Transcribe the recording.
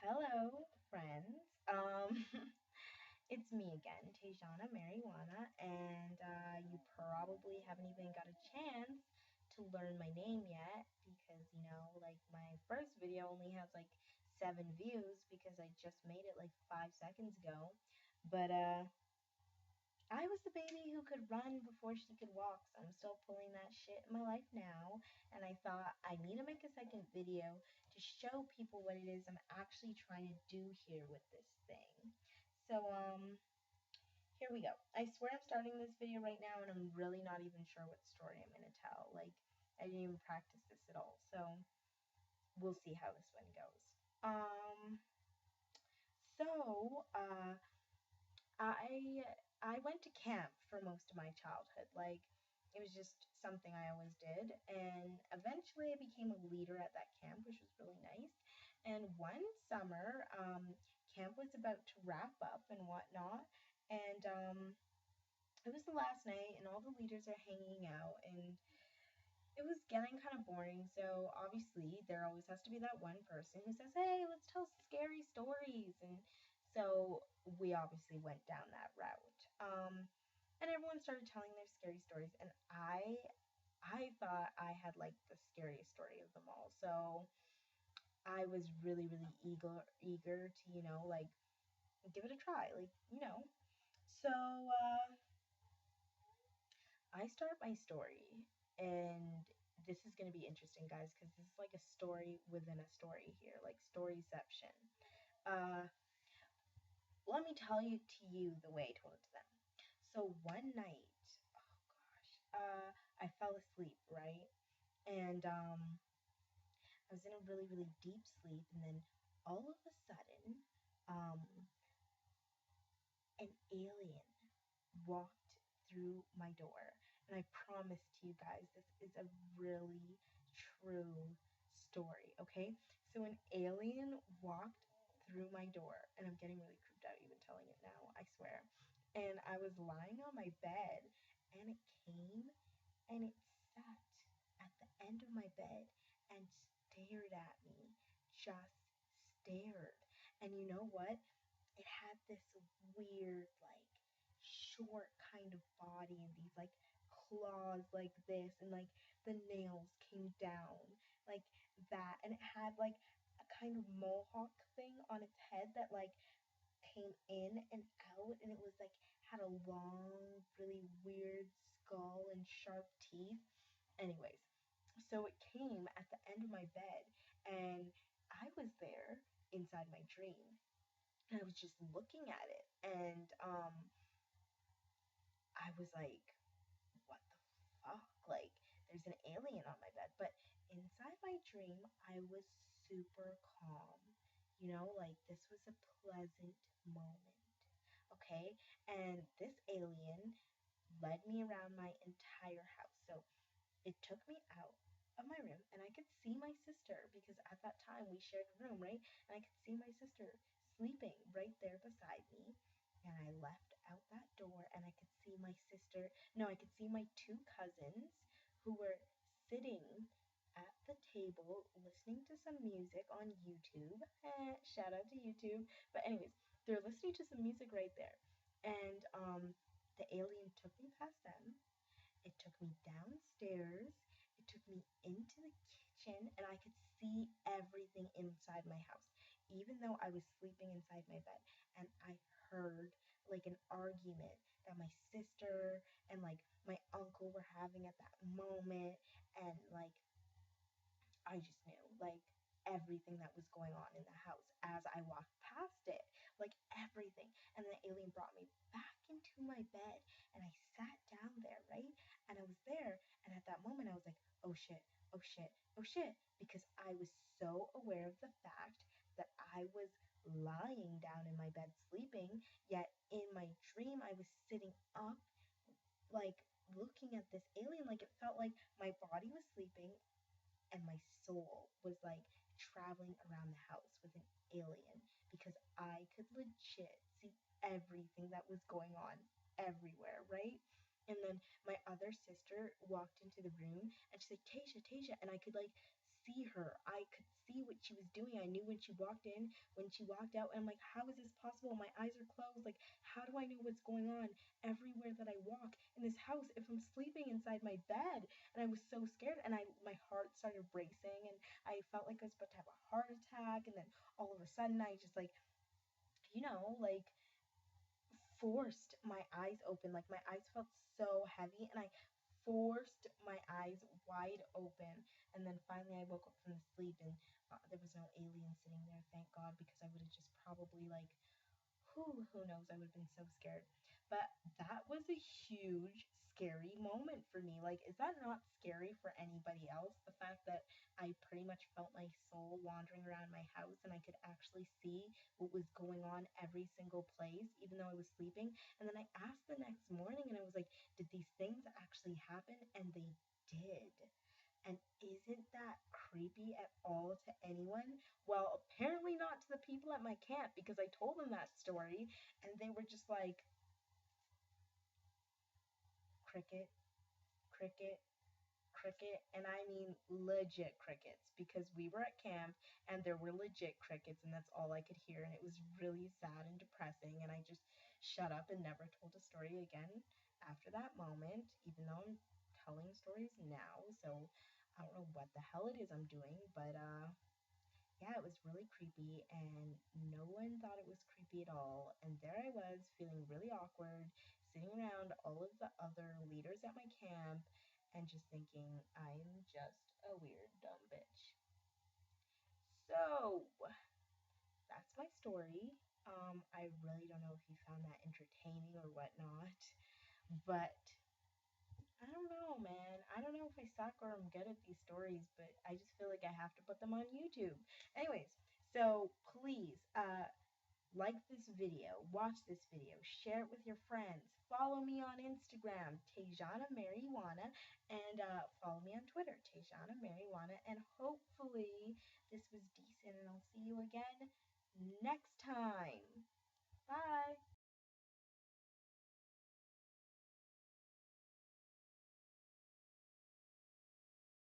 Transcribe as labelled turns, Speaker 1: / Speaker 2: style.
Speaker 1: Hello, friends. It's me again, taijanamaryuana, and you probably haven't even got a chance to learn my name yet because, like my first video only has like 7 views because I just made it like 5 seconds ago. But I was the baby who could run before she could walk, so I'm still pulling that shit in my life now. And I thought I need to make a second video to show people what it is I'm actually trying to do here with this thing. So, here we go. I swear I'm starting this video right now, and I'm really not even sure what story I'm going to tell. Like, I didn't even practice this at all, so we'll see how this one goes. So, I went to camp for most of my childhood. Like it was just something I always did, and eventually I became a leader at that camp, which was really nice. And one summer, camp was about to wrap up and whatnot, and it was the last night, and all the leaders are hanging out, and it was getting kind of boring. So obviously, there always has to be that one person who says, "Hey, let's tell scary stories." And so we obviously went down that route. And everyone started telling their scary stories, and I thought I had like the scariest story of them all. So I was really, really eager to, like give it a try, So I start my story, and this is going to be interesting, guys, because this is like a story within a story here, like storyception. Uh, Let me tell you to you the way I told it to them. So one night, oh gosh, I fell asleep, right? And I was in a really, really deep sleep, and then all of a sudden, um, an alien walked through my door. And I promise to you guys, this is a really true story, okay? So an alien walked through my door, and I'm getting really creeped out even telling it now, I swear. And I was lying on my bed, and it came and it sat at the end of my bed and stared at me. Just stared. And you know what? It had this weird, like, short kind of body and these, like, claws like this, and, like, the nails came down like that. And it had, like, a kind of mohawk thing on its head that, like, came in and out, and it was, like, had a long, really weird skull and sharp teeth. Anyways, so it came at the end of my bed, and I was there inside my dream, and I was just looking at it, and I was like, what the fuck? Like, there's an alien on my bed. But inside my dream, I was super calm. Like, this was a pleasant moment. Okay? And this alien led me around my entire house. So it took me out of my room, and I could see my sister because at that time we shared a room, right? And I could see my sister sleeping right there beside me. And I left out that door, and I could see my sister. No, I could see my two cousins who were sitting at the table listening to some music on YouTube. Shout out to YouTube. But anyways, they're listening to some music right there. And the alien took me past them. It took me downstairs. It took me into the kitchen, and I could see everything inside my house, even though I was sleeping inside my bed. And I heard like an argument that my sister and like my uncle were having at that moment. And like I just knew like everything that was going on in the house as I walked past it, like everything. And the alien brought me back into my bed, and I sat down there, right? And I was there, and at that moment I was like, oh shit, oh shit, oh shit, because I was so aware of the fact that I was lying down in my bed sleeping, yet in my dream I was sitting up, like looking at this alien. Like it felt like my body was sleeping and my soul was like traveling around the house with an alien, because I could legit see everything that was going on everywhere, right? And then my other sister walked into the room, and she's like, Tasia, Tasia. And I could like see her. I could see what she was doing. I knew when she walked in, when she walked out, and I'm like, how is this possible? My eyes are closed. Like, how do I know what's going on everywhere that I walk in this house if I'm sleeping inside my bed? And I was so scared, and my heart started racing, and I felt like I was about to have a heart attack. And then all of a sudden, I just like, like forced my eyes open. Like my eyes felt so heavy, and I forced my eyes wide open. And then finally, I woke up from the sleep, and there was no alien sitting there. Thank God, because I would have just probably like who knows? I would have been so scared. But that was a huge, scary moment for me. Like, is that not scary for anybody else? The fact that I pretty much felt my soul wandering around my house and I could actually see what was going on every single place, even though I was sleeping. And then I asked the next morning and I was like, did these things actually happen? And they did. And isn't that creepy at all to anyone? Well, apparently not to the people at my camp because I told them that story and they were just like, cricket, cricket, cricket. And I mean legit crickets because we were at camp and there were legit crickets and that's all I could hear. And it was really sad and depressing. And I just shut up and never told a story again after that moment, even though I'm telling stories now. So I don't know what the hell it is I'm doing, but yeah, it was really creepy, and no one thought it was creepy at all. And there I was, feeling really awkward, sitting around all of the other leaders at my camp, and just thinking, I'm just a weird, dumb bitch. So, that's my story. I really don't know if you found that entertaining or whatnot, but I don't know, man. I don't know if I suck or I'm good at these stories, but I just feel like I have to put them on YouTube. Anyways, so please, like this video, watch this video, share it with your friends, follow me on Instagram, taijanamaryuana, and follow me on Twitter, taijanamaryuana, and hopefully this was decent, and I'll see you again next time.